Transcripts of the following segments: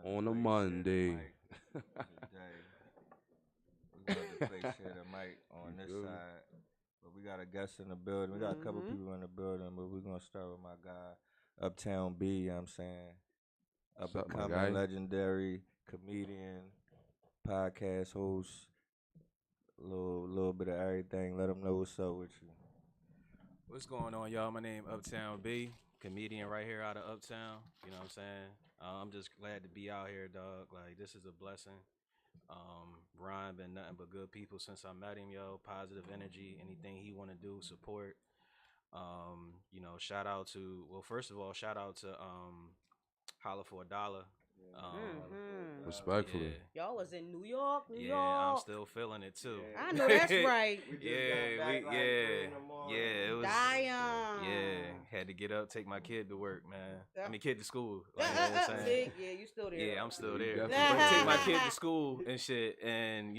On a Monday. Today. We're going to play share the mic on this Good. side. But we got a guest in the building. We got a couple Mm-hmm. people in the building, but we're going to start with my guy, Uptown B, you know what I'm saying? Up What's and up, my coming, guy? legendary comedian, podcast host, little bit of everything. Let them know what's up with you. What's going on, y'all? My name Uptown B, comedian right here out of Uptown. You know what I'm saying? I'm just glad to be out here, dog. Like, this is a blessing. Ron been nothing but good people since I met him, yo. Positive energy, anything he want to do, support. Shout out to, well, first of all, shout out to Holla for a Dollar. Mm-hmm. Respectfully. Y'all was in New York, New Yeah, I'm York. still feeling it too. I know that's right. We just Yeah, got back like 3 in the morning. it was. Damn. Yeah, had to get up, take my kid to work, man. Yeah. I mean, kid to school. Like, you know what I'm saying? See? Yeah, you still there. Yeah, I'm still there. definitely But take my kid to school and shit, and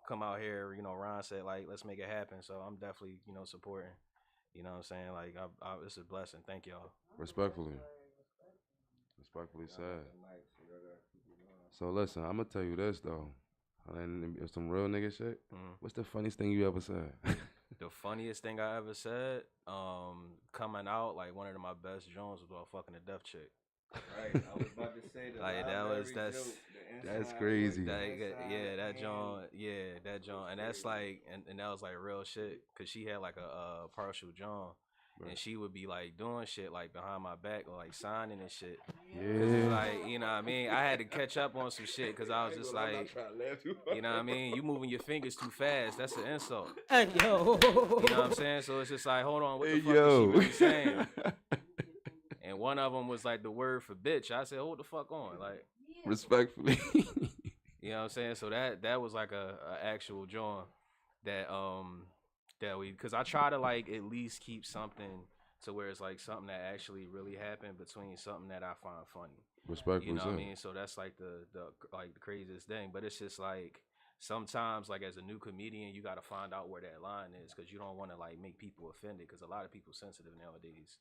come out here. Ron said like, let's make it happen. So I'm definitely supporting. You know what I'm saying? Like, it's a blessing. Thank y'all. Respectfully. Respectfully said. So listen, I'm gonna tell you this though. And it's some real nigga shit. What's the funniest thing you ever said? The funniest thing I ever said, coming out, like one of my best joints was about fucking a deaf chick. Right, I was about to say that. Like, that's crazy. That joint, and that's like, and that was like real shit, cause she had like a partial joint, Right. and she would be like doing shit like behind my back or like signing and shit. Yeah. Like, you know what I mean? I had to catch up on some shit, cause I was just like, you know what I mean? You moving your fingers too fast, that's an insult. Yo. You know what I'm saying? So it's just like, hold on, what the fuck is Yo. she really saying? And one of them was like the word for bitch. I said, hold the fuck on, like. Respectfully. You know what I'm saying? So that was like a actual joint that because I try to like at least keep something to where it's like something that actually really happened between something that I find funny. Respectfully You know what I said. mean? So that's like the craziest thing. But it's just like sometimes like as a new comedian, you got to find out where that line is, because you don't want to like make people offended, because a lot of people sensitive nowadays.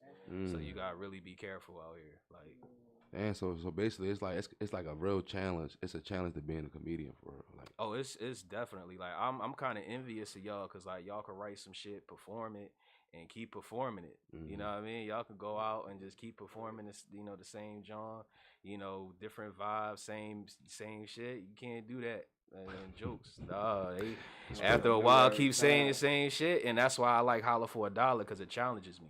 So you got to really be careful out here. Like. And so basically it's like a real challenge. It's a challenge to being a comedian for real. Like, Oh, it's definitely like I'm kind of envious of y'all, because like y'all can write some shit, perform it, and keep performing it. You know what I mean? Y'all can go out and just keep performing this, the same genre, different vibes, same shit. You can't do that. And jokes, after a while, keep saying the same shit, and that's why I like Holla for a Dollar, because it challenges me.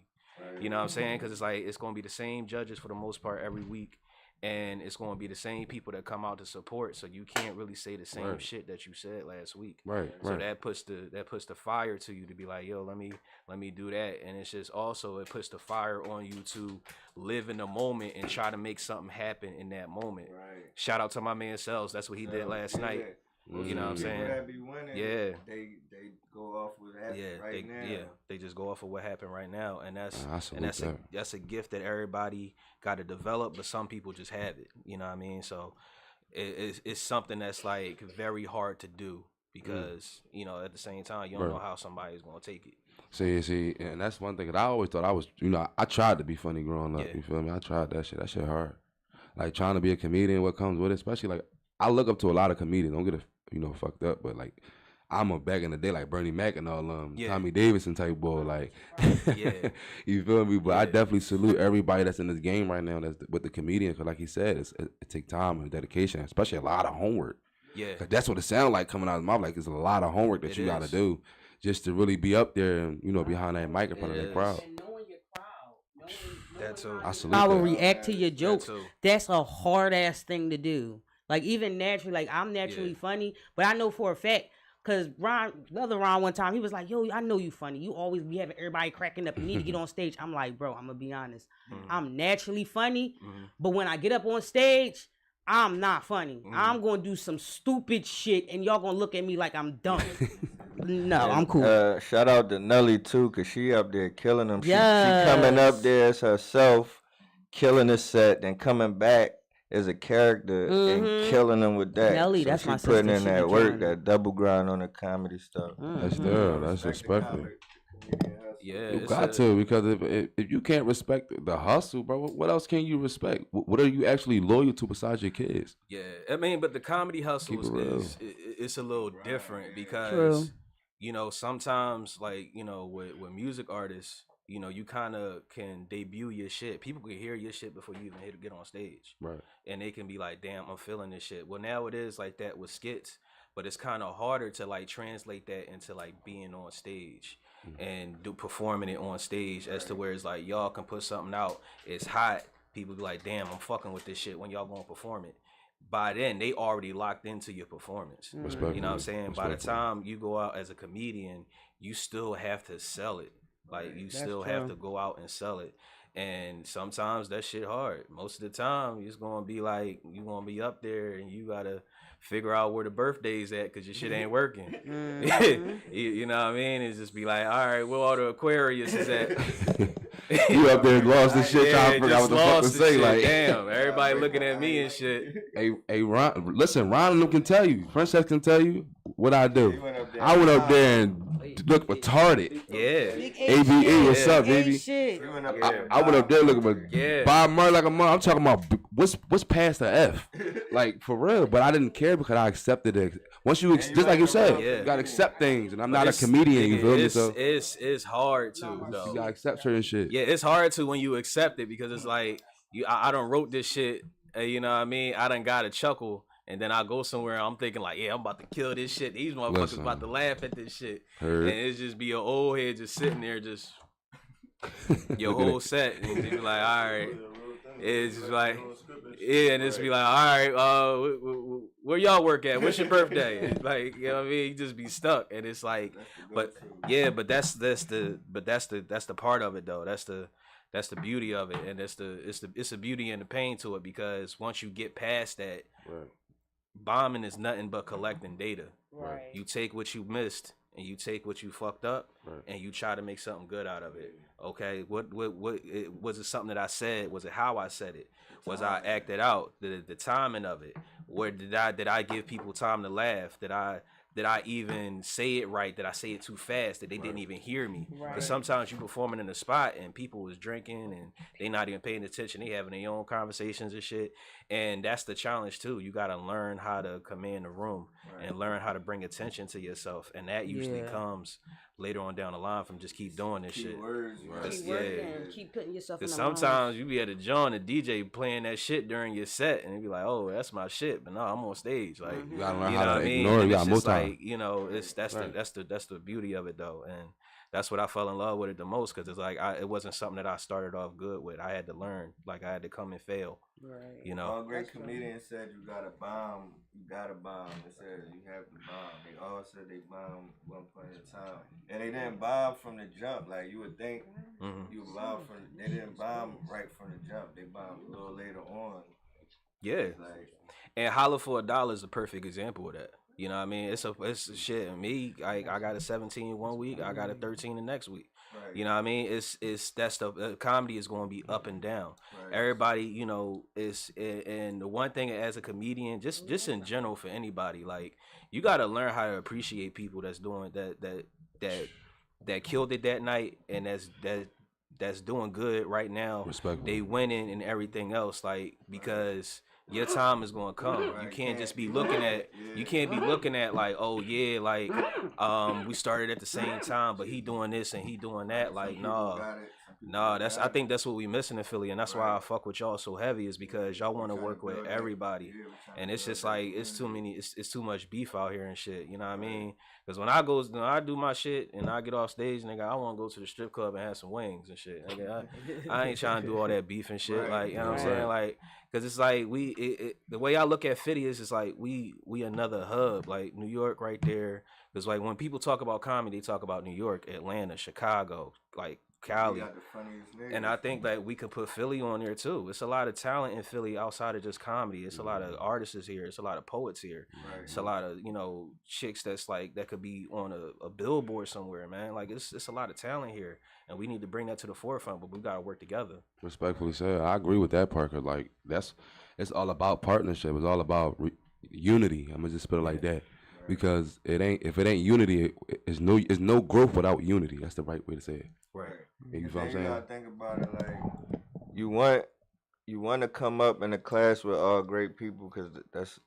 You know what I'm saying? Because it's like it's going to be the same judges for the most part every week, and it's going to be the same people that come out to support. So you can't really say the same shit that you said last week. right. So that puts the fire to you to be like, yo, let me do that. And it's just also, it puts the fire on you to live in the moment and try to make something happen in that moment. Right. Shout out to my man Sells. That's what he did last night. You know what I'm saying? That be winning, Yeah. They go off with that now. They just go off of what happened right now, and I that's a gift that everybody got to develop, but some people just have it. You know what I mean? So it's something that's like very hard to do, because at the same time you don't know how somebody's gonna take it. See, and that's one thing that I always thought I was, I tried to be funny growing up, you feel me? I tried that shit. That shit hard. Like, trying to be a comedian, what comes with it, especially, like, I look up to a lot of comedians. Don't get it, fucked up, but, like, I'm a back in the day, like, Bernie Mac and all Tommy Davidson type boy, like, you feel me? But I definitely salute everybody that's in this game right now that's with the comedian, because, like he said, it takes time and dedication, especially a lot of homework. Yeah. Cause that's what it sounds like coming out of his mouth. Like, it's a lot of homework that you got to do just to really be up there and, behind that mic in front of that crowd. And knowing your crowd. That too. I salute How that. will react to your jokes. too. That's a hard ass thing to do. Like, even naturally, like, I'm naturally funny, but I know for a fact, because the other Ron one time, he was like, yo, I know you funny. You always be having everybody cracking up. You need to get on stage. I'm like, bro, I'm going to be honest. I'm naturally funny, but when I get up on stage, I'm not funny. I'm going to do some stupid shit, and y'all going to look at me like I'm dumb. No, I'm cool. Shout out to Nelly, too, because she up there killing them. Yes. She coming up there as herself, killing the set, then coming back as a character and killing them with that. Nelly, so that's she my putting sister. in She that be work, killing that double grind on the comedy stuff. That's there. That's respectful. Yeah, You got to, because if you can't respect the hustle, bro, what else can you respect? What are you actually loyal to besides your kids? Yeah, I mean, but the comedy hustle it's a little different because you know sometimes like you know with music artists, you know you kind of can debut your shit. People can hear your shit before you even get on stage, right? And they can be like, "Damn, I'm feeling this shit." Well, now it is like that with skits, but it's kind of harder to like translate that into like being on stage and performing it on stage as to where it's like y'all can put something out, it's hot, people be like, damn, I'm fucking with this shit when y'all gonna perform it. By then they already locked into your performance. You know what I'm saying? By the time you go out as a comedian, you still have to sell it. Like you still have to go out and sell it. And sometimes that shit hard. Most of the time it's gonna be like you gonna be up there and you gotta figure out where the birthday's at because your shit ain't working. You know what I mean? It's just be like, all right, where all the Aquarius is at? You up there lost the shit, trying to figure out what the fuck to say. Shit. Like, damn, everybody looking at me and shit. Hey, Ron, listen, Ron and them can tell you. Princess can tell you what I do. I went up there and looked retarded. Yeah. ABE, what's up, baby? I went up there looking for Bob Murray like a mother. I'm talking about what's past the F, like for real. But I didn't care because I accepted it. Once you just like you said, you gotta accept things, and I'm not a comedian. You feel me? So it's hard to though. You gotta accept certain shit. Yeah, it's hard to when you accept it because it's like I done wrote this shit. You know what I mean? I done got a chuckle. And then I go somewhere, I'm thinking like, yeah, I'm about to kill this shit. These motherfuckers about to laugh at this shit. And it's just be your old head just sitting there, just your whole set. And you be like, all right. It's just like, yeah, and it's be like, all right, where y'all work at? What's your birthday? Like, you know what I mean? You just be stuck. And it's like, but that's the part of it though. That's the beauty of it. And it's the beauty and the pain to it because once you get past that, bombing is nothing but collecting data. Right. You take what you missed and you take what you fucked up and you try to make something good out of it. Okay, what was it something that I said? Was it how I said it? Was I acted out? The timing of it? Where did I give people time to laugh? Did I even say it right? Did I say it too fast that they didn't even hear me? Because sometimes you performing in a spot and people was drinking and they not even paying attention. They having their own conversations and shit. And that's the challenge too. You got to learn how to command the room and learn how to bring attention to yourself. And that usually comes later on down the line from just keep doing this shit. Keep working, keep putting yourself in the sometimes you be at a joint, a DJ playing that shit during your set, and you be like, "Oh, that's my shit," but no, I'm on stage. Like, you gotta learn how to ignore it. You got more time. Like, you know, that's the beauty of it though, and that's what I fell in love with it the most because it's like it wasn't something that I started off good with. I had to learn, like I had to come and fail. Right. You know, all great comedians said you gotta bomb. You gotta bomb. They said you have to bomb. They all said they bombed one point at a time, and they didn't bomb from the jump. Like you would think you would bomb from. They didn't bomb right from the jump. They bombed a little later on. Yeah. And Holla for $1 is a perfect example of that. You know what I mean? It's shit. Me, I got a 17 one week. I got a 13 the next week. Right. You know what I mean? It's that stuff. Comedy is going to be up and down. Right. Everybody, you know, and the one thing as a comedian, just in general for anybody, like you got to learn how to appreciate people that's doing that killed it that night and that's doing good right now. Respect. They winning and everything else, like because. Your time is gonna come. You can't just be looking at. You can't be looking at like, oh yeah, like we started at the same time, but he doing this and he doing that. Like, nah. I think that's what we missing in Philly, and that's why I fuck with y'all so heavy is because y'all want to work with everybody, and it's just like it's too many. It's too much beef out here and shit. You know what I mean? Because when I do my shit and I get off stage, nigga, I want to go to the strip club and have some wings and shit. Nigga, I ain't trying to do all that beef and shit. Like, you know what I'm saying? Like, because it's like the way I look at Philly is it's like we another hub, like New York right there. Because like when people talk about comedy, they talk about New York, Atlanta, Chicago, like Cali. And I think that we could put Philly on there too. It's a lot of talent in Philly outside of just comedy. It's a lot of artists here. It's a lot of poets here. Right. It's a lot of, you know, chicks that's like that could be on a billboard somewhere, man. Like it's a lot of talent here, and we need to bring that to the forefront. But we gotta work together. Respectfully said, I agree with that, Parker. Like it's all about partnership. It's all about unity. I'm gonna just put it like that. because if it ain't unity, it's no growth without unity. That's the right way to say it. Right. You feel what I'm saying? You gotta think about it like you want to come up in a class with all great people because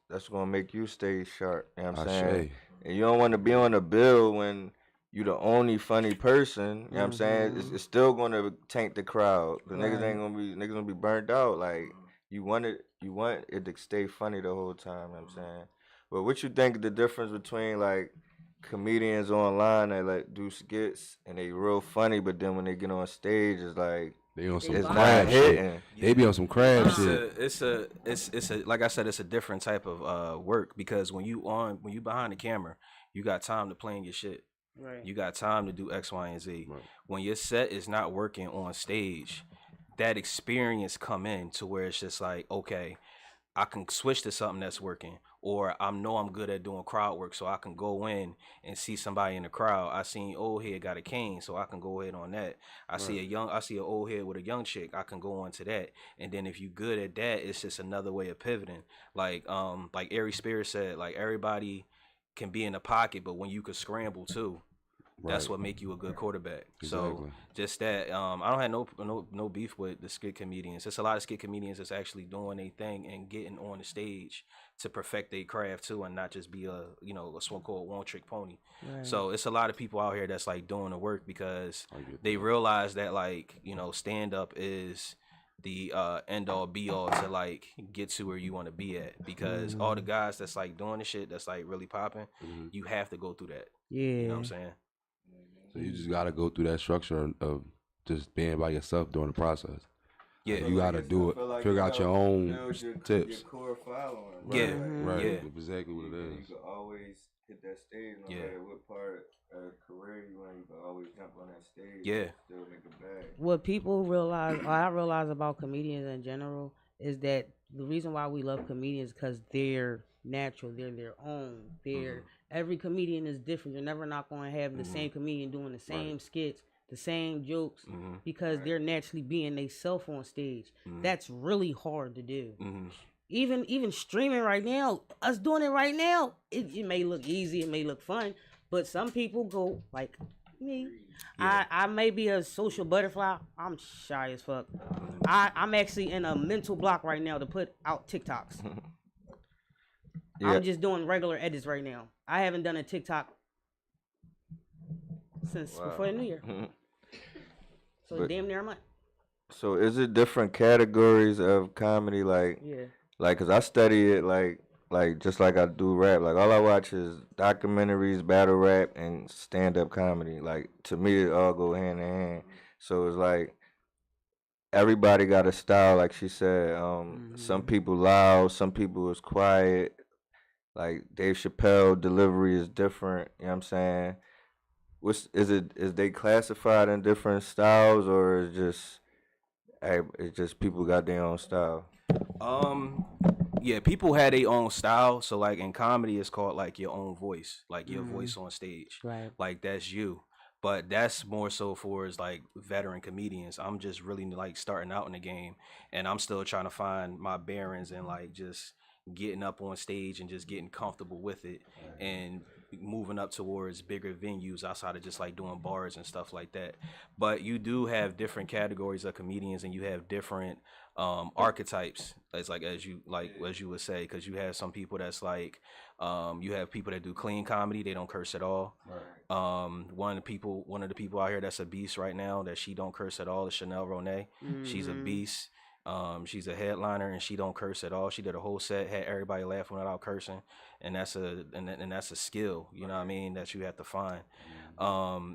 that's gonna make you stay sharp. You know what I'm saying? And you don't want to be on a bill when you the only funny person. You know what I'm saying? It's still gonna taint the crowd. The niggas gonna be burnt out. Like you want it to stay funny the whole time. You know what I'm saying? But what you think the difference between like comedians online that like do skits and they real funny, but then when they get on stage, it's like they on some crab shit. Yeah. They be on some crab shit. It's a like I said, it's a different type of work because when you behind the camera, you got time to plan your shit. Right. You got time to do X, Y, and Z. Right. When your set is not working on stage, that experience come in to where it's just like, okay, I can switch to something that's working, or I know I'm good at doing crowd work, so I can go in and see somebody in the crowd. I seen old head got a cane, so I can go ahead on that. I see an old head with a young chick, I can go on to that. And then if you good at that, it's just another way of pivoting. Like Ari Spears said, like everybody can be in the pocket, but when you could scramble too. That's what make you a good quarterback. Exactly. So just that, I don't have no beef with the skit comedians. There's a lot of skit comedians that's actually doing their thing and getting on the stage to perfect their craft too, and not just be a so-called one-trick pony. Right. So it's a lot of people out here that's like doing the work because they realize that like stand-up is the end all be all to like get to where you want to be at, because all the guys that's like doing the shit that's like really popping, you have to go through that. Yeah, you know what I'm saying? So you just gotta go through that structure of just being by yourself during the process. Yeah, you gotta do it. Like figure out your own tips. Your core following. Yeah, right. Yeah. That's exactly what it is. You can always hit that stage, no matter what part of career you in. You can always jump on that stage. Yeah, and still make a bag. What people realize, or I realize about comedians in general, is that the reason why we love comedians because they're natural, they're their own. Every comedian is different. You're never not going to have the same comedian doing the same skits, the same jokes, because they're naturally being they self on stage. That's really hard to do. Even streaming right now, us doing it right now, it may look easy, it may look fun, but some people go like me. I may be a social butterfly. I'm shy as fuck. I'm actually in a mental block right now to put out TikToks. I'm just doing regular edits right now. I haven't done a TikTok since before the New Year. So damn near a month. So is it different categories of comedy? Like, cause I study it like just like I do rap. Like all I watch is documentaries, battle rap, and stand up comedy. Like to me, it all go hand in hand. So it's like everybody got a style. Like she said, some people loud, some people is quiet. Like Dave Chappelle delivery is different. You know what I'm saying? Is they classified in different styles, or is it's just people got their own style? Yeah, people had their own style. So like in comedy, it's called like your own voice, like your voice on stage. Right. Like that's you. But that's more so for is like veteran comedians. I'm just really like starting out in the game, and I'm still trying to find my bearings and like just getting up on stage and just getting comfortable with it and moving up towards bigger venues outside of just like doing bars and stuff like that. But you do have different categories of comedians, and you have different archetypes. It's like as you would say, because you have some people that's like you have people that do clean comedy, they don't curse at all. One of the people out here that's a beast right now that she don't curse at all is Chanel Monáe. She's a beast. She's a headliner and she don't curse at all. She did a whole set, had everybody laughing without cursing, and that's a skill, you know what I mean, that you have to find.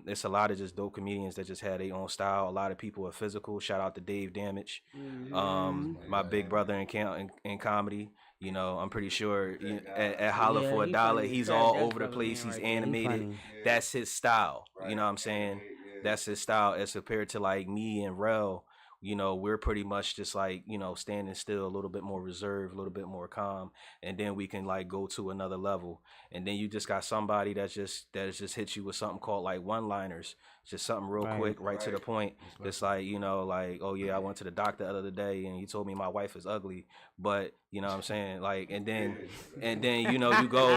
It's a lot of just dope comedians that just had their own style. A lot of people are physical. Shout out to Dave Damage, my big brother in comedy. You know, I'm pretty sure at Holla for a Dollar, he's all over the place. He's animated. That's his style. You know what I'm saying? That's his style as compared to like me and Rel. you know, we're pretty much just like, you know, standing still, a little bit more reserved, a little bit more calm, and then we can like go to another level. And then you just got somebody that just hits you with something called like one-liners, just something real quick, right to the point. It's like, you know, like, oh yeah, I went to the doctor the other day and he told me my wife is ugly, but you know what I'm saying, like, and then you know, you go,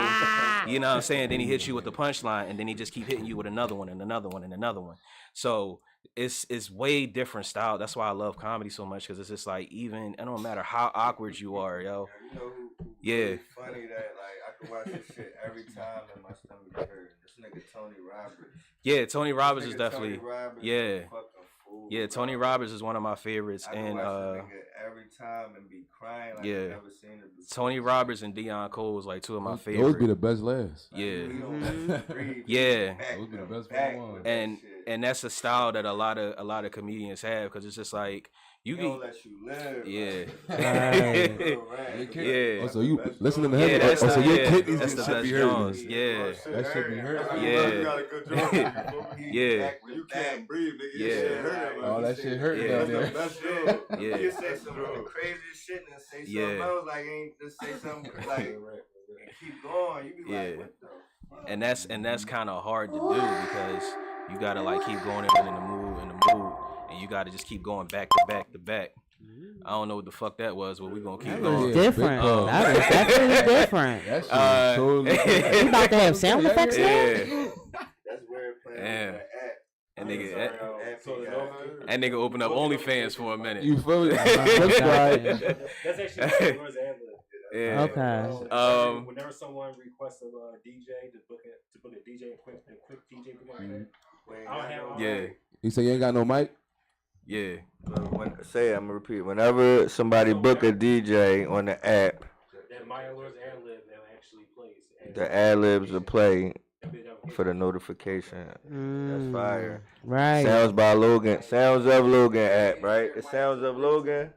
you know what I'm saying, then he hits you with the punchline, and then he just keep hitting you with another one and another one and another one. So it's way different style. That's why I love comedy so much, because it's just like, even it don't matter how awkward you are, yo. You know who Yeah. really funny that like I can watch this shit every time and my stomach hurt. This nigga Tony Roberts. Yeah, Tony Roberts is Tony definitely Roberts yeah. is a fucking fool, Yeah, Tony bro. Roberts is one of my favorites. I can And watch that nigga every time and be crying like yeah. I've never seen it before. Tony Roberts and Deion Cole is like two of my Those favorites. be the best laughs. Yeah. Breathe, Yeah. Those be the best back, ones. And that's a style that a lot of comedians have, because it's just like you He don't let you live. yeah. Right. Yeah. Oh, so you listening to Yeah, him? that's Oh, so the- your yeah, kidneys that's and the shit be best hurting. Jones. Yeah. That shit be hurting. Yeah. You got a good job. Yeah. When you can't breathe, nigga, Yeah. your shit hurt. Oh, that shit hurt Yeah. down That's the there. best job. Yeah. You say some crazy shit and say something Yeah. else, like ain't just say something like and keep going. You be Yeah. like, what the fuck? And that's kind of hard to do, because you gotta like keep going in the mood, and you gotta just keep going back to back to back. I don't know what the fuck that was, but we gonna keep That going. was different. That was definitely different. That shit is totally different. You about to have sound effects now? Yeah. That's weird playing Yeah. with the app. And nigga, App, that nigga opened up OnlyFans for a minute. You feel me? That's actually Laura's ad lib. Yeah. Okay. Whenever someone requests a DJ to book a DJ, a quick DJ booking, I don't have. Yeah. You say you ain't got no mic? Yeah. I'm gonna repeat. Whenever somebody book a DJ on the app, That Maya Laura's ad lib that actually plays. the ad libs will play for the notification. That's fire. Right. Sounds by Logan. Sounds of Logan app, right? The Sounds of Logan.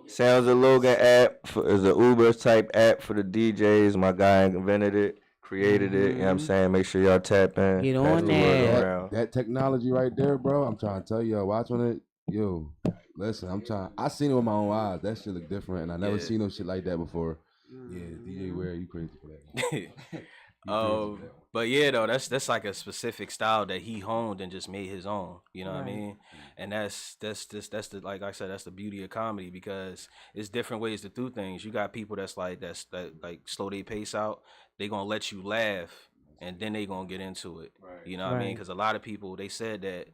Sounds of Logan app is a Uber type app for the DJs. My guy invented it, created it. You know what I'm saying? Make sure y'all tap in. Get Pass on the word that. around. That technology right there, bro. I'm trying to tell y'all, watch on it. Yo, listen, I seen it with my own eyes. That shit look different, and I never seen no shit like that before. Yeah, DJ Ware, you crazy for that. But yeah, though, that's like a specific style that he honed and just made his own. You know what I mean? And that's the, like I said, that's the beauty of comedy, because it's different ways to do things. You got people that like slow their pace out. They gonna let you laugh, and then they gonna get into it. Right. You know what I mean? Because a lot of people, they said that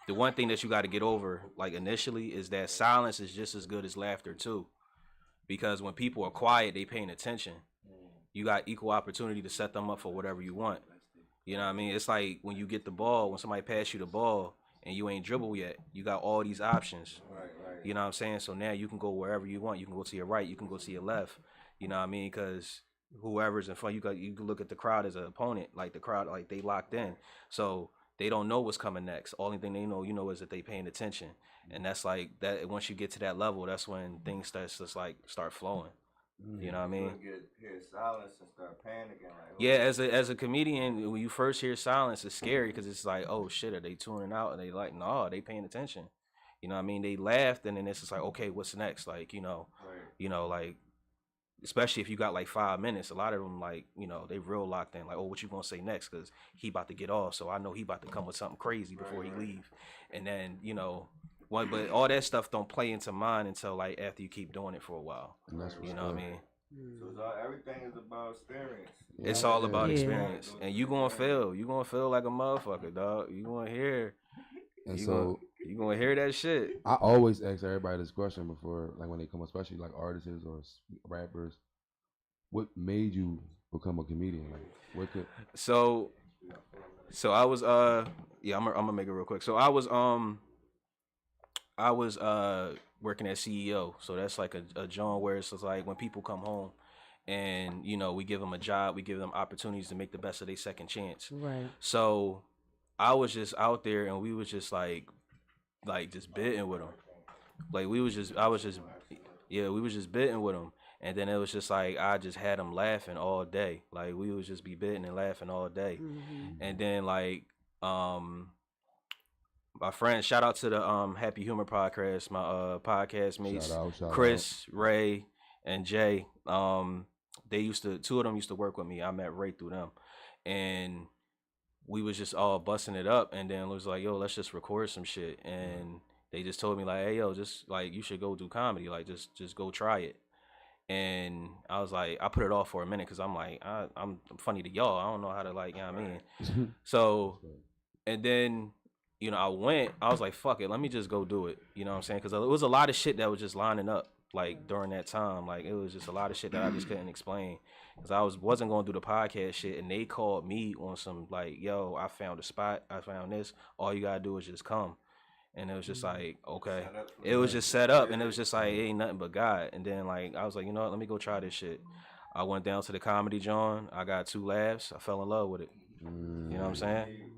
the one thing that you got to get over, like initially, is that silence is just as good as laughter too. Because when people are quiet, they paying attention. You got equal opportunity to set them up for whatever you want. You know what I mean? It's like when you get the ball, when somebody pass you the ball and you ain't dribble yet, you got all these options. Right. You know what I'm saying? So now you can go wherever you want. You can go to your right. You can go to your left. You know what I mean? Because whoever's in front, you can look at the crowd as an opponent. Like the crowd, like they locked in. So they don't know what's coming next. Only thing they know, is that they paying attention. And that's like that. Once you get to that level, that's when things start flowing. You know what I mean? Hear silence and start panicking. Like, yeah, as a comedian, when you first hear silence, it's scary, because it's like, oh shit, are they tuning out? And they like, no, they paying attention. You know what I mean? They laughed, and then it's just like, okay, what's next? Like, like, especially if you got like 5 minutes, a lot of them like, they real locked in. Like, oh, what you gonna say next? Because he about to get off, so I know he about to come with something crazy before he leave. And then, but all that stuff don't play into mind until like after you keep doing it for a while. You know what I mean? So everything is about experience. It's all about experience, and you gonna feel. You gonna feel like a motherfucker, dog. You gonna hear. And you gonna hear that shit. I always ask everybody this question before, like when they come, especially like artists or rappers. What made you become a comedian? Like, what could? So I was I'm gonna make it real quick. So I was working at CEO, so that's like a job where it's like when people come home, and we give them a job, we give them opportunities to make the best of their second chance. Right. So I was just out there, and we was just like just bidding with them. Like we was just bidding with them, and then it was just like I just had them laughing all day. Like we would just be bidding and laughing all day, and then like my friends. Shout out to the Happy Humor podcast. My podcast mates, Shout Chris, Ray, and Jay. They used to, two of them used to work with me. I met Ray through them, and we was just all busting it up. And then it was like, yo, let's just record some shit. And they just told me like, hey, yo, just like you should go do comedy. Like just go try it. And I was like, I put it off for a minute because I'm like, I'm funny to y'all. I don't know how to like, you know what I mean? So, and then, you know, I was like, fuck it, let me just go do it. You know what I'm saying? Because it was a lot of shit that was just lining up like during that time. Like it was just a lot of shit that I just couldn't explain. Because I wasn't going to do the podcast shit. And they called me on some like, yo, I found a spot. I found this. All you got to do is just come. And it was just like, okay. It was just set up, and it was just like, it ain't nothing but God. And then, like, I was like, you know what, let me go try this shit. I went down to the Comedy John. I got 2 laughs. I fell in love with it. You know what I'm saying?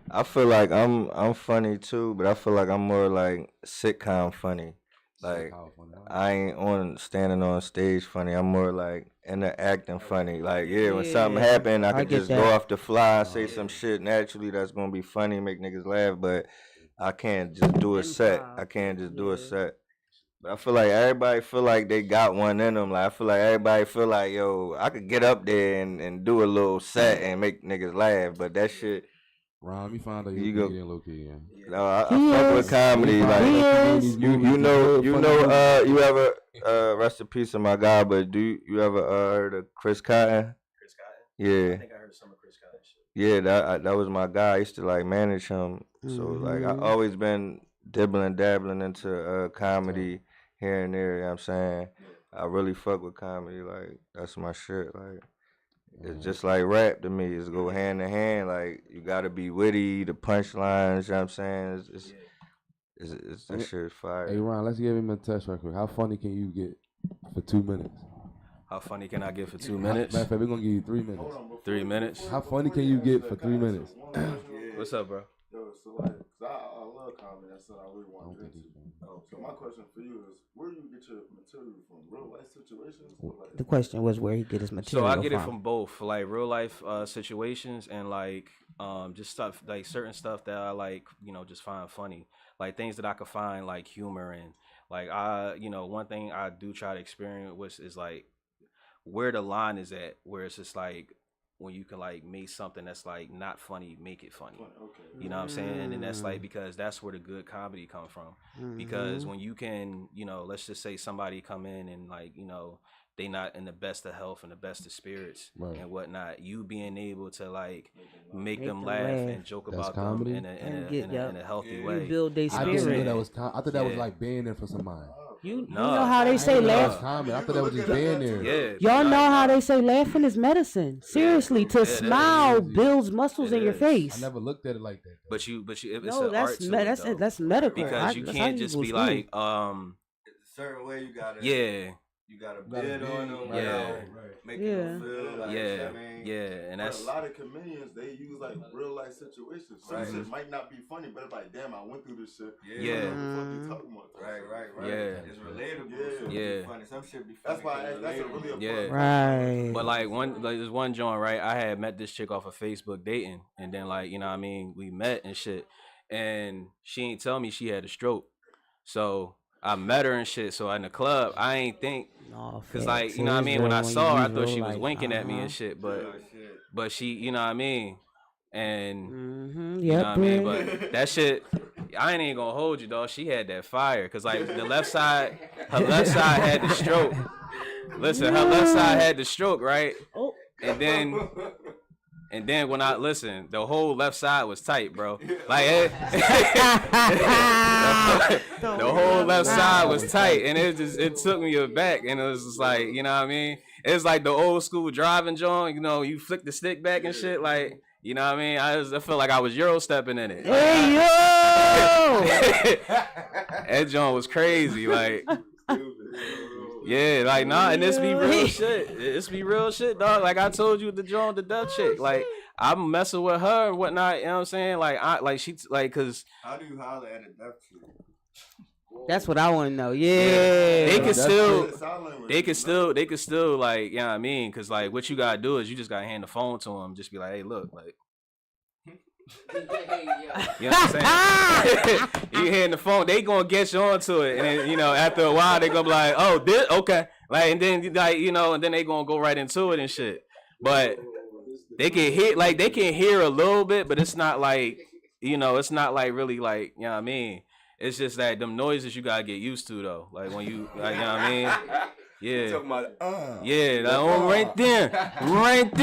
I feel like I'm funny too, but I feel like I'm more like sitcom funny. Like I ain't on standing on stage funny. I'm more like interacting funny. Like when something happen, I can just go off the fly, say some shit naturally that's gonna be funny, make niggas laugh. But I can't just do a set. I can't just do a set. But I feel like everybody feel like they got one in them. Like I feel like everybody feel like, yo, I could get up there and do a little set and make niggas laugh. But that shit. Ron, you found out you go low key, No, I fuck with comedy. Like you ever rest in peace of my God, but do you ever heard of Chris Cotton? Chris Cotton? Yeah. I think I heard some of Chris Cotton shit. Yeah, that was my guy. I used to like manage him. So like I always been dabbling into comedy here and there, you know what I'm saying? I really fuck with comedy, like that's my shit. Like it's just like rap to me. It's go hand in hand. Like you gotta be witty, the punchlines. You know what I'm saying? It's that shit is fire. Hey Ron, let's give him a test right quick. How funny can you get for 2 minutes? How funny can I get for 2 minutes? Matter of fact, we're gonna give you 3 minutes. 3 minutes? How funny can you get for 3 minutes? What's up, bro? Yo, so like, cause I love comedy. That's what I really want to get into. So my question for you is, where do you get your material from? Real life situations? Like, the question was where he get his material. So I get it from both, like real life situations and like just stuff like certain stuff that I like, you know, just find funny, like things that I could find like humor in. Like one thing I do try to experience is like where the line is at, where it's just like when you can like make something that's like not funny, make it funny. Okay. You know what I'm saying? And that's like because that's where the good comedy come from. Because when you can, you know, let's just say somebody come in and like, you know, they not in the best of health and the best of spirits and whatnot. You being able to like make them laugh and joke about them in a healthy way. You build their spirit. I thought that was like being there for somebody. You know how they say laugh. I thought that was just being there. Yeah, y'all know how they say laughing is medicine. Seriously, to smile builds muscles in your face. I never looked at it like that. But it's no, an art to it, though. That's medical. Because you can't just be like it's a certain way you gotta you gotta bid on them, make them feel like and that's a lot of comedians, they use like real life situations. Some shit might not be funny, but it's like, damn, I went through this shit. What you talking about? Right. It's relatable. Yeah. Funny. Some shit be funny. That's why that's a really right. But like there's one joint, right? I had met this chick off of Facebook dating, and then like, you know what I mean, we met and shit, and she ain't tell me she had a stroke. So I met her and shit. So in the club, I ain't think, cause like, you know what I mean. When I saw her, I thought she was winking at me and shit. But she, you know what I mean. And you know what I mean. But that shit, I ain't even gonna hold you, dog. She had that fire, cause like her left side had the stroke. Listen, her left side had the stroke, right? And then when I listen, the whole left side was tight, bro. Like the whole left side was tight, and it took me aback, and it was just like, you know what I mean? It's like the old school driving joint, you know, you flick the stick back and shit, like, you know what I mean? I feel like I was Euro stepping in it. Hey yo! That joint was crazy, like. Yeah, like and this be real shit. It's be real shit, dog. Like I told you, the joint, the deaf chick. Like I'm messing with her and whatnot. You know what I'm saying? Like cause. How do you holler at a deaf chick? That's what I want to know. Yeah. They can still like, you know what I mean? Cause like what you gotta do is you just gotta hand the phone to them. Just be like, hey, look, like. You know what I'm saying? You hearing the phone, they gonna get you onto it, and then, you know, after a while they gonna be like, oh, this okay, like, and then like, you know, and then they gonna go right into it and shit. But they can hear a little bit, but it's not like, you know, it's not like really like, you know what I mean? It's just that them noises you gotta get used to though. Like when you, like, you know what I mean? Yeah. Talking about, yeah, like, oh, right there. Oh, right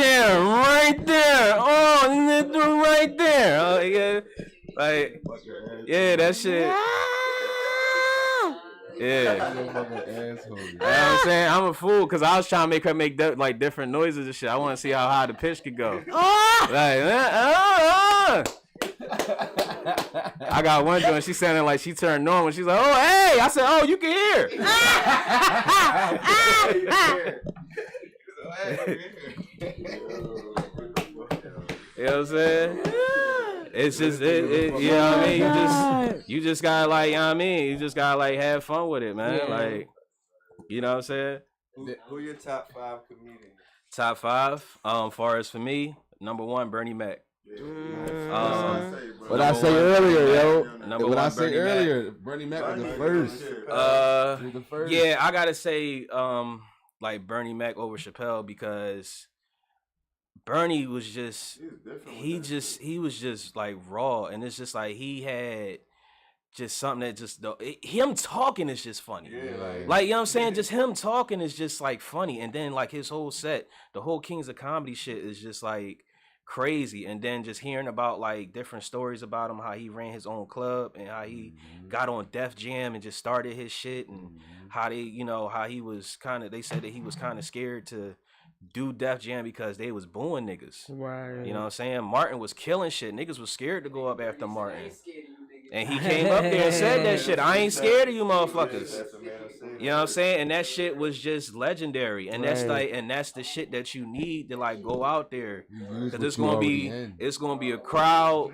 there. Oh, yeah. Like, yeah, that shit. Yeah. You know what I'm saying? I'm a fool because I was trying to make her make like different noises and shit. I want to see how high the pitch could go. Like, I got one joint, she sounded like she turned normal. She's like, oh, hey. I said, oh, you can hear. You know what I'm saying? It's just, you know what I mean? You just gotta, like, you know what I mean? You just gotta, like, have fun with it, man. Yeah. Like, you know what I'm saying? Who your top 5 comedians? Top 5? Far as for me, number 1, Bernie Mac. What I say earlier, yo. What I say earlier, Bernie Mac was the first. Yeah, I gotta say, like Bernie Mac over Chappelle because Bernie was just he was just like raw, and it's just like he had just something that just him talking is just funny. Yeah, like you know what I'm saying, just him talking is just like funny, and then like his whole set, the whole Kings of Comedy shit is just like crazy, and then just hearing about like different stories about him, how he ran his own club and how he got on Def Jam and just started his shit, and how they, you know, how he was they said that he was kind of scared to do Def Jam because they was booing niggas. Right. You know what I'm saying? Martin was killing shit. Niggas was scared to go up after Martin. And he came up there and said that shit. I ain't scared of you motherfuckers. You know what I'm saying? And that shit was just legendary. And that's like, and that's the shit that you need to like go out there. Cause it's gonna be a crowd.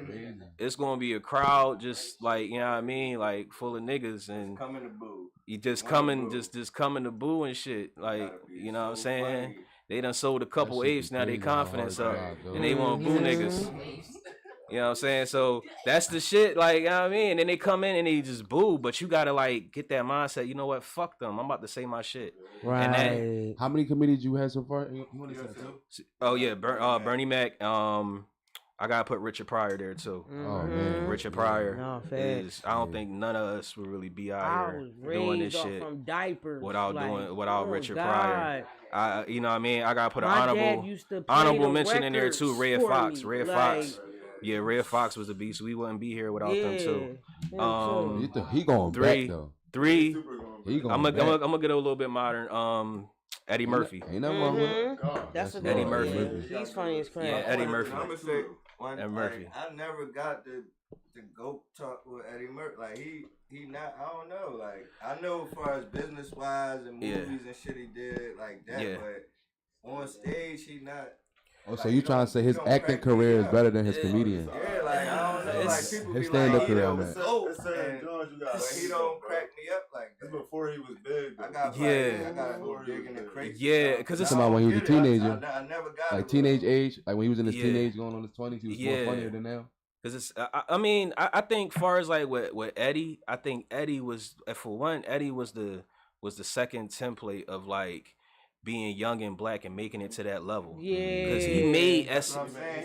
It's gonna be a crowd just like, you know what I mean? Like full of niggas and coming to boo. You just coming to boo and shit. Like, you know what I'm saying? They done sold a couple apes, now they confidence up. And they want to boo niggas. You know what I'm saying? So that's the shit, like, you know what I mean? And then they come in and they just boo, but you gotta like get that mindset, you know what, fuck them. I'm about to say my shit. Right. And how many comedians you had so far? Oh yeah, Bernie Mac. I gotta put Richard Pryor there too. Oh man. Richard Pryor is, I don't think none of us would really be out here doing this shit from diapers without Richard Pryor. You know what I mean? I gotta put an honorable mention in there too. Red Fox. Yeah, Red Fox was a beast. We wouldn't be here without them too. He going back though. 3. I'm gonna get a little bit modern. Eddie Murphy. Ain't nothing wrong with it. That's Eddie Murphy. He's funny as crap. Yeah, Eddie Murphy. I'm gonna say one thing. Murphy. I never got to go talk with Eddie Murphy. Like he not. I don't know. Like I know as far as business wise and movies and shit he did like that. Yeah. But on stage he not. Oh, so you trying to say his acting career is better than his comedian? Yeah, like I don't know, like people his stand-up career, man. But he don't crack me up like that. Before he was big. I gotta go dig in the crazy. Yeah, because it's about when he was a teenager. I never got like teenage age, like when he was in his teenage, going on his 20s, he was more funnier than now. Because it's, I mean, I think far as like with Eddie, I think Eddie was, for one, Eddie was the second template of like being young and black and making it to that level. Yeah. Because he made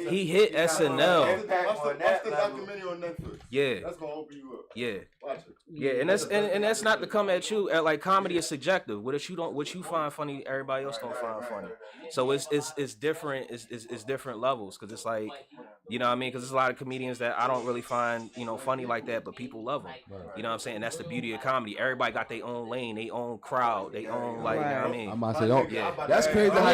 he hit SNL. Watch the documentary on Netflix. Yeah. That's gonna open you up. Yeah. Watch it. Yeah, and that's not to come at you. Like comedy is subjective. What you find funny, everybody else don't find funny. So it's different. It's different levels because it's like, you know what I mean? Because there's a lot of comedians that I don't really find, you know, funny like that, but people love them. You know what I'm saying? That's the beauty of comedy. Everybody got their own lane, their own crowd, their own like. You know what I mean? I'm about to say, that's crazy. How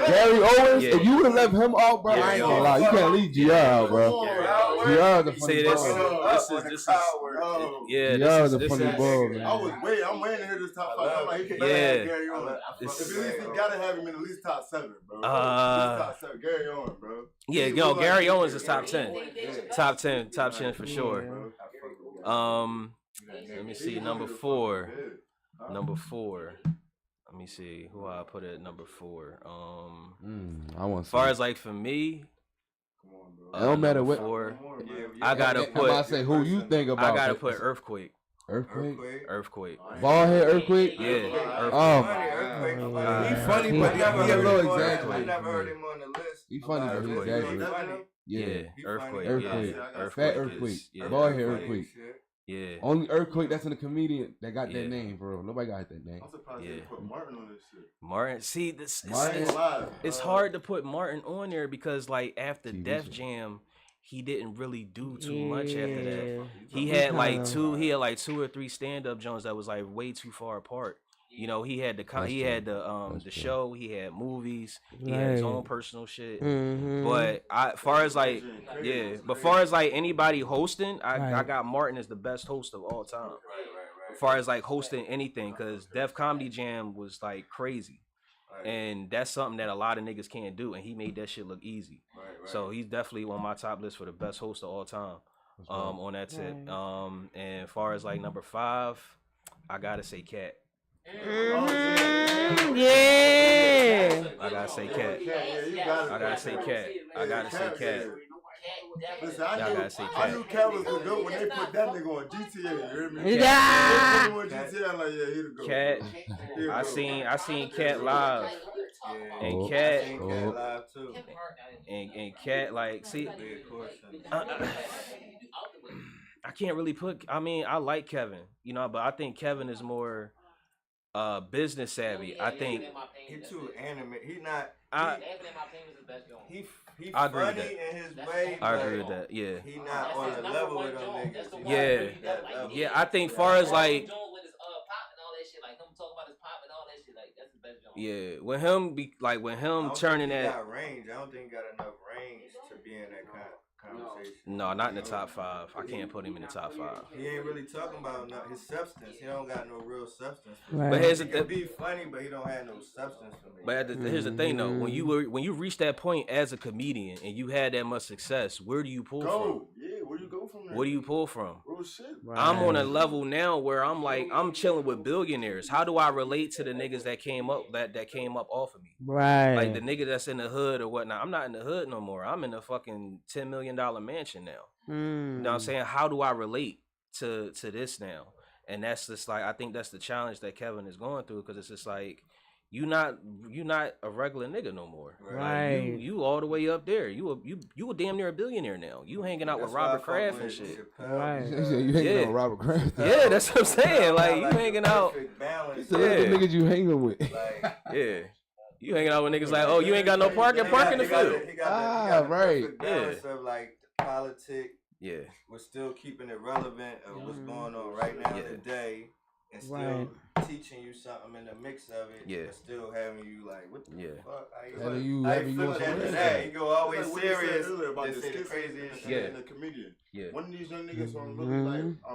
Gary Owens. If you would have left him out, bro, I ain't gonna lie. You can't leave GR out, bro. GR is a funny ball, man. I'm waiting to hear this top 5. I'm like, he can have Gary Owens. If at least he gotta have him in at least top 7, bro. Top 7, Gary Owens, bro. Yeah, yo, Gary Owens is top 10. Top 10 for sure. Let me see, number 4. Let me see who I put at number 4. I want. As far as like for me, Come on, bro. It don't matter what. 4, Yeah, I gotta I'm about to say who you think about. I gotta put Earthquake. Earthquake. Bald head Earthquake. Yeah. Earthquake. Earthquake. He's funny, but he a little exaggerated. I never heard him on the list. He funny, but he exaggerated. Yeah. Earthquake. Earthquake. Yeah. Fat Earthquake. Yeah. Bald head Earthquake. Yeah. Only Earthquake that's in the comedian that got that name, bro. Nobody got that name. I'm surprised they put Martin on this shit. Martin, see this. Martin It's hard to put Martin on there because like after Def Jam, he didn't really do too much after that. He had like 2 or 3 stand-up joints that was like way too far apart. You know, he had the show, he had movies, he had his own personal shit. But far as like anybody hosting, I got Martin as the best host of all time. As far as like hosting anything, because Def Comedy Jam was like crazy. And that's something that a lot of niggas can't do, and he made that shit look easy. So he's definitely on my top list for the best host of all time. On that tip. And as far as like number 5, I gotta say Cat. Yeah. I gotta say Cat. Listen, I gotta say I knew Cat was the goat when they put that nigga on GTA. You hear me? Yeah. They put him on GTA, I'm like, yeah, he the goat. Cat. I seen Cat live. And Cat. And Cat, like, see, I can't really put. I mean, I like Kevin, you know, but I think Kevin is more business savvy. I think he too animated. He not. He I agree with funny that. in his way. I agree with that. Yeah. He not on the level with them niggas. Yeah. Yeah. I think far as like. Yeah, when him turning that. Got range. I don't think he got enough range to be in that conversation. No, not in the top 5. I can't put him in the top 5. He ain't really talking about his substance. He don't got no real substance. Right. But here's He can be funny, but he don't have no substance for me. But here's the thing though, when you reach that point as a comedian and you had that much success, where do you pull from? Yeah, where you go from there? Where do you pull from? Real shit. Right. I'm on a level now where I'm like, I'm chilling with billionaires. How do I relate to the niggas that came up off of me? Right. Like the nigga that's in the hood or whatnot. I'm not in the hood no more. I'm in a fucking $10 million mansion now. You know what I'm saying? How do I relate to this now? And that's just like, I think that's the challenge that Kevin is going through, because it's just like, you not a regular nigga no more. Right. Like, you all the way up there. You a damn near a billionaire now. You hanging out with Robert Kraft and shit. Right. You hanging out with Robert Kraft? Yeah, that's what I'm saying. Like, you hanging out. It's the niggas you hanging with. Yeah. You hanging out with niggas like, oh, you ain't got no parking in the field. Right. Balance of like politics. Yeah. We're still keeping it relevant of what's going on right now today, and still teaching you something in the mix of it. Yeah. But still having you like, what the fuck? Having you flip that to that. You go always Like serious. about Just the say the skits craziest and shit. the comedian. Yeah. One of these young niggas from really like, I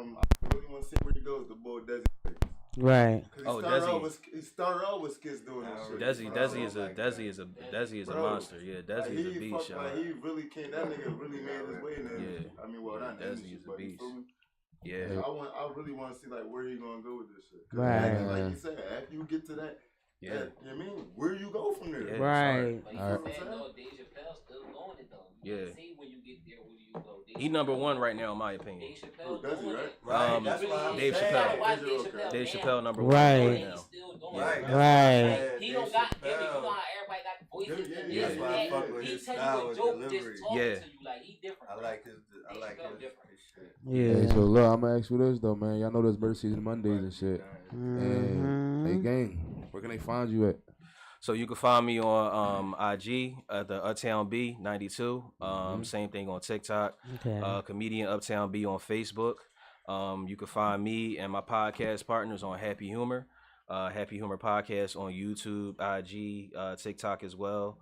really want to see where he goes. The boy Desi. Right. Oh, He started out with skits doing this shit. Desi is a monster. Yeah, Desi is a beast, y'all. Like, he really came. That nigga really made his way in there. Yeah. I mean, well, not Desi is a beast. Yeah. I really want to see like where he gonna go with this shit. Right. Like you said, after you get to that, you know what I mean? Where you go from there? Yeah, right. Yeah. He number 1 right now, in my opinion. Does he, right? Dave Chappelle. Dave Chappelle number 1 Right. now. Right. He don't got every, you know how everybody got the voices. That's why I fuck with his style of delivery. Yeah. I like his shit. Yeah. Hey, so look, I'm gonna ask you this though, man. Y'all know there's bird season Mondays and shit. And hey, gang, where can they find you at? So you can find me on IG at the Uptown B 92. Same thing on TikTok. Okay. Comedian Uptown B on Facebook. You can find me and my podcast partners on Happy Humor. Happy Humor Podcast on YouTube, IG, TikTok as well.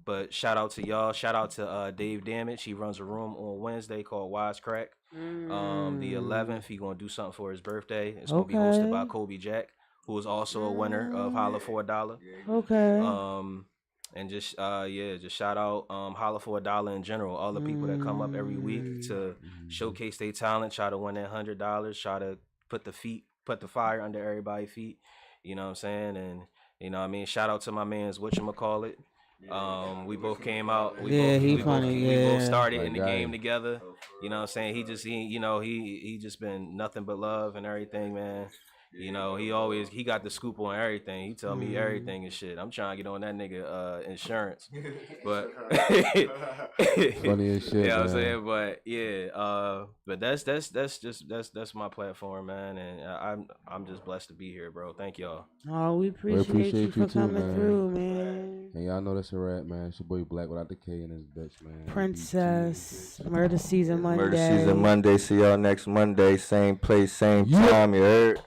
But shout out to y'all. Shout out to Dave Damage. He runs a room on Wednesday called Wisecrack. The 11th, he gonna do something for his birthday. It's gonna be hosted by Kobe Jack, who is also a winner of Holla for $1. Okay. And just shout out Holla for $1 in general. All the people that come up every week to showcase their talent, try to win that $100, try to put the fire under everybody's feet. You know what I'm saying? And you know what I mean, shout out to my man's whatchamacallit. We both came out. We both started in the game together. You know what I'm saying? He just been nothing but love and everything, man. You know, he got the scoop on everything. He tell me everything and shit. I'm trying to get on that nigga insurance. But funny as shit. You know what I'm saying? But yeah, but that's my platform, man, and I'm just blessed to be here, bro. Thank y'all. Oh, we appreciate you for coming through, man. And y'all know that's a rap, man. It's your boy Black without the K in his bitch, man. Princess. Murder Season Monday. Murder Season Monday. See y'all next Monday. Same place, same time. You heard?